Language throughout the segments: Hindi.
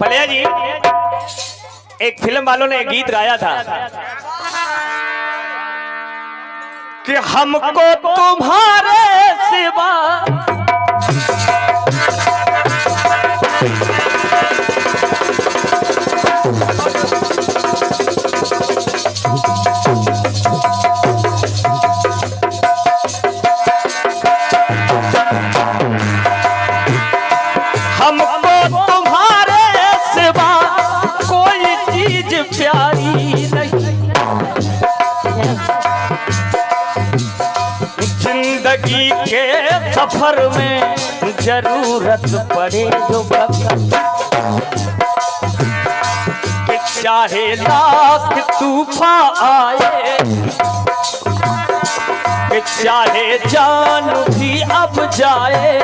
पलिया जी, एक फिल्म वालों ने एक गीत गाया था कि हमको तुम्हारे सिवा प्यारी नहीं। जिंदगी के सफर में जरूरत पड़े जो कि चाहे लाख तूफान आए, कि चाहे जान भी अब जाए,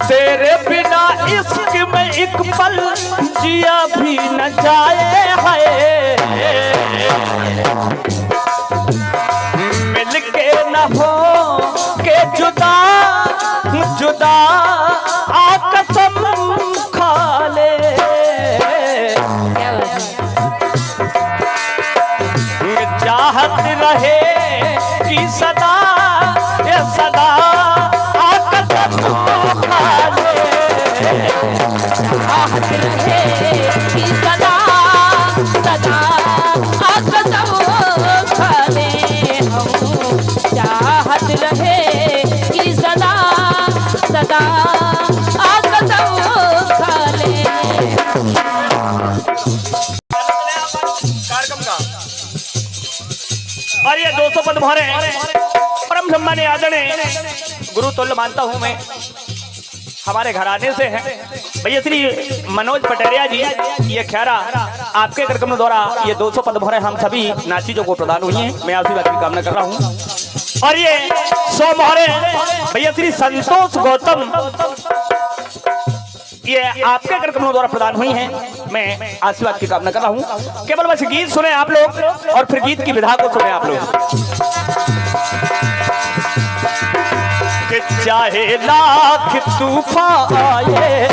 तेरे बिना इश्क में एक पल जिया भी न जाए है। मिलके न हो के जुदा जुदा आ कसम खा ले, चाहत रहे कि सदा ये सदा आ कसम खा ले, चाहत रहे कि सदा सदा आ कसम खा ले हम, चाहत रहे कि सदा सदा आ कसम खा ले। और ये 200 पद भरे परम सम्मानीय आदरणीय गुरु तुल्य मानता हूं मैं, हमारे घराने से हैं भैया श्री मनोज पटेरिया जी। ये खैरा आपके कार्यक्रम द्वारा ये 200 पद भरे हम सभी नाचीजों को प्रदान हुई हैं, मैं आशीर्वाद की कामना कर रहा हूं। और ये 100 मोहरे भैया श्री संतोष गौतम, ये आपके कार्यक्रम द्वारा प्रदान हुई हैं, मैं आशीर्वाद की कामना कर रहा हूं। केवल बस गीत सुने आप लोग और फिर गीत की विधा को सुने आप लोग। कि चाहे लाख तूफान आए,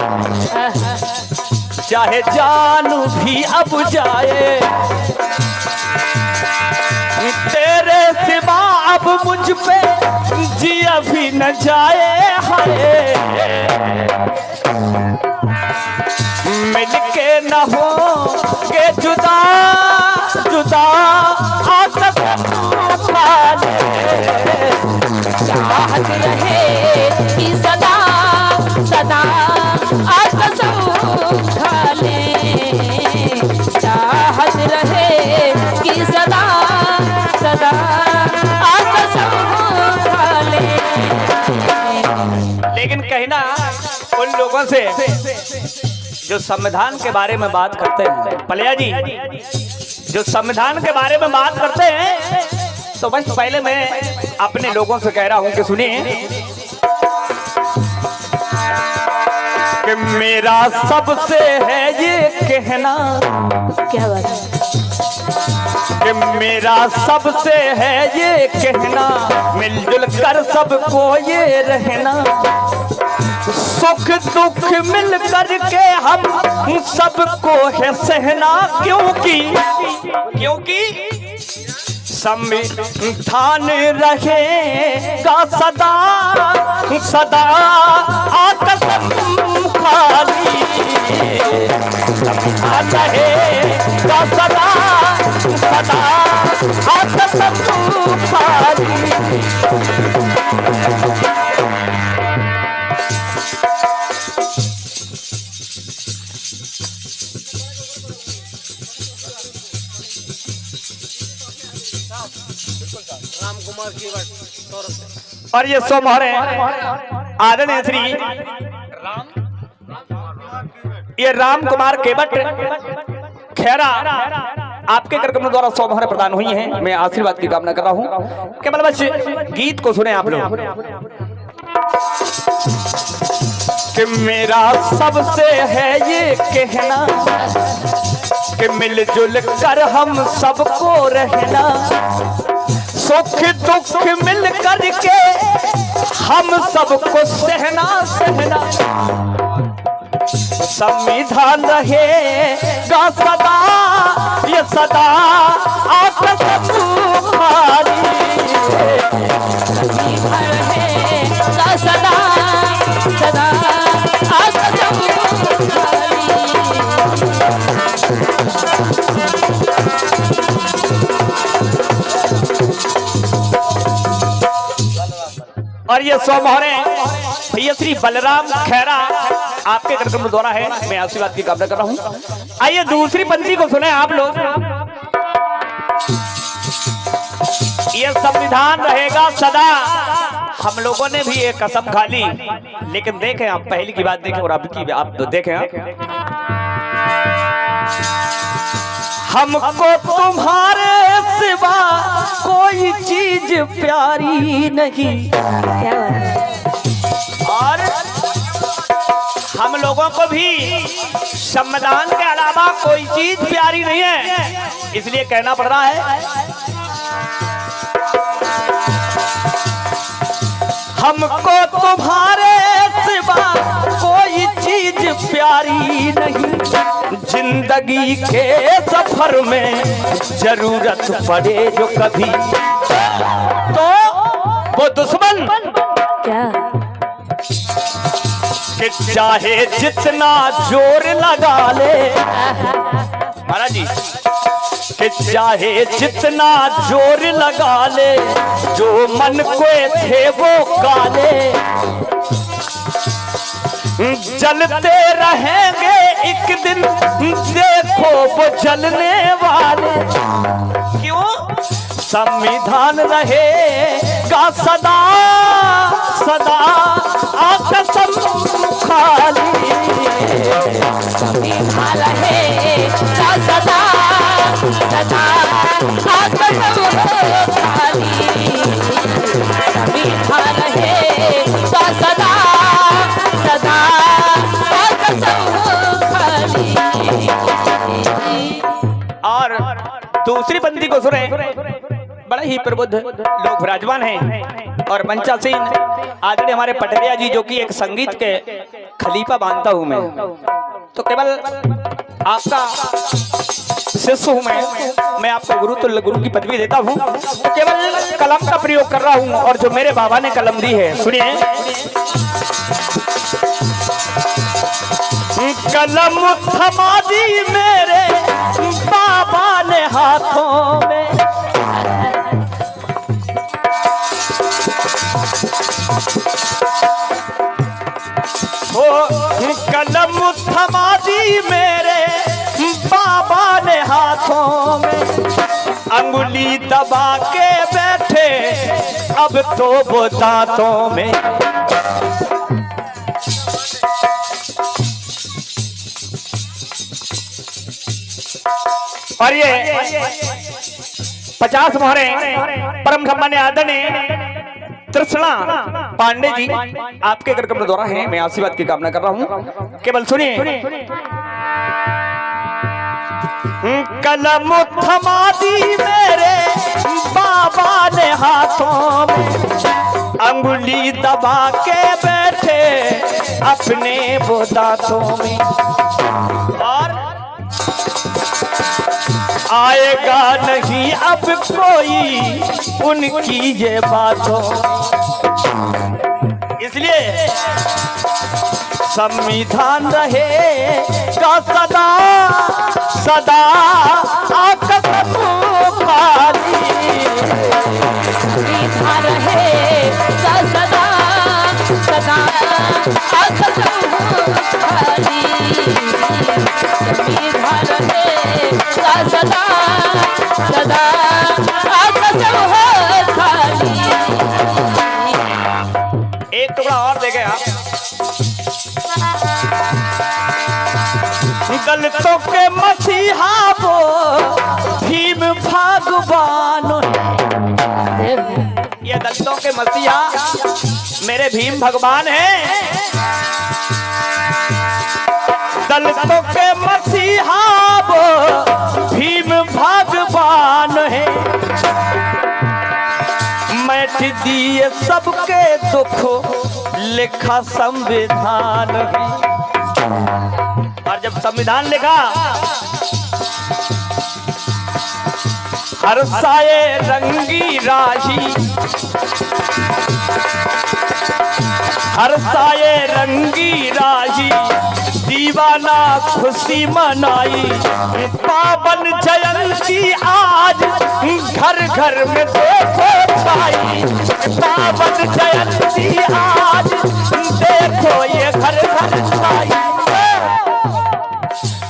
चाहे जान भी अब जाए, तेरे सिवा अब मुझ पे जिया भी न जाए है। मिलके न हो के जुदा जुदा आ कसम खा ले, चाहत रहे कि सदा सदा आ कसम खा ले, चाहत रहे कि सदा सदा आ कसम खा ले। लेकिन कहना उन लोगों से जो संविधान के बारे में बात करते हैं, पलिया जी जो संविधान के बारे में बात करते हैं, तो बस पहले मैं अपने लोगों से कह रहा हूं कि सुनिए कि मेरा सबसे है ये कहना, क्या बात है, कि मेरा सबसे है ये कहना, मिलजुल कर सबको ये रहना, सुख दुख मिल कर के हम सबको है सहना, क्योंकि संविधान रहेगा सदा सदा आ कसम खा ली, संविधान रहेगा सदा सदा आ कसम खा ली। और ये 100 मोहरे आदरणीय श्री ये राम कुमार केवट खैरा आपके कार्यक्रम द्वारा 100 मोहरे प्रदान हुई हैं, मैं आशीर्वाद की कामना कर रहा हूं। केवल बस गीत को सुने आप लोग। कि मेरा सबसे है ये कहना, कि मिलजुल कर हम सबको रहना, सुख दुख मिल करके हम सबको सहना सहना, संविधान रहेगा सदा ये सदा आपस तुम्हारी, रहेगा सदा सदा आपस तुम्हारी। और ये 100 मोहरें ये श्री बलराम खैरा आपके कार्यक्रम द्वारा है, मैं आशीर्वाद की कामना कर रहा हूं। आइए दूसरी पंक्ति को सुने आप लोग। ये संविधान रहेगा सदा, हम लोगों ने भी एक कसम खा ली, लेकिन देखें आप पहली की बात देखें और अब की आप देखें, हमको तुम्हारे सिवा कोई चीज प्यारी नहीं, क्या बात है? और हम लोगों को भी संविधान के अलावा कोई चीज प्यारी नहीं है, इसलिए कहना पड़ रहा है हमको तुम्हारे सिवा कोई चीज प्यारी नहीं, जिंदगी के सफर में जरूरत पड़े जो कभी तो वो दुश्मन क्या कि चाहे जितना जोर लगा ले, महाराज जी कि चाहे जितना जोर लगा ले, जो मन को थे वो काले जलते रहेंगे एक दिन, देखो वो जलने वाले। क्यों? संविधान रहेगा सदा सदा कसम खाली, संविधान रहेगा सदा सदा कसम खाली, संविधान रहेगा सदा सदा कसम खाली। और दूसरी पंक्ति को सुने, बड़ा ही प्रबुद्ध लोग विराजमान हैं और मंचासीन आदरणीय हमारे पटरिया जी, जो कि एक संगीत के खलीफा मानता हूं मैं, तो केवल आपका शिष्य हूं मैं आपको गुरु तुल्य गुरु की पदवी देता हूं, तो केवल कलम का प्रयोग कर रहा हूं और जो मेरे बाबा ने कलम दी है सुनिए। कलम थमा दी मेरे बाबा ने हाथों में, कलम थमा दी मेरे बाबा ने हाथों में, अंगुली दबा के बैठे अब तो वो दांतों में। और ये 50 मोहरें परम सम्मान्य आदरणीय तृष्णा पांडे जी आपके कार्यक्रम द्वारा है, मैं आशीर्वाद की कामना कर रहा हूं, केवल सुनिए। कलम थमा दी मेरे बाबा ने हाथों में, अंगुली दबा के बैठे अपने वो दांतों में, और आएगा नहीं अब कोई उनकी ये बातों, इसलिए संविधान रहेगा सदा सदा कसम खाली, संविधान रहेगा सदा सदा कसम खाली, संविधान रहेगा सदा सदा कसम खाली। एक टुकड़ा और देखे आप। दलितों के मसीहा वो भीम भगवान, ये दलितों के मसीहा मेरे भीम भगवान हैं, दलितों के मसीहा वो भीम भगवान है, ये सबके दुख लिखा संविधान ही। और जब संविधान लिखा हर साए रंगी राही, हर साए रंगी राही दीवाना खुशी मनाई। पावन जयंती आज घर घर में देखो छाई। पावन जयंती आज देखो ये घर घर छाई।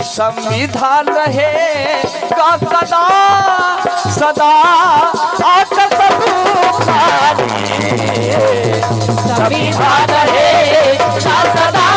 संविधान रहे का सदा सदा आकर सबूत। संविधान रहे का सदा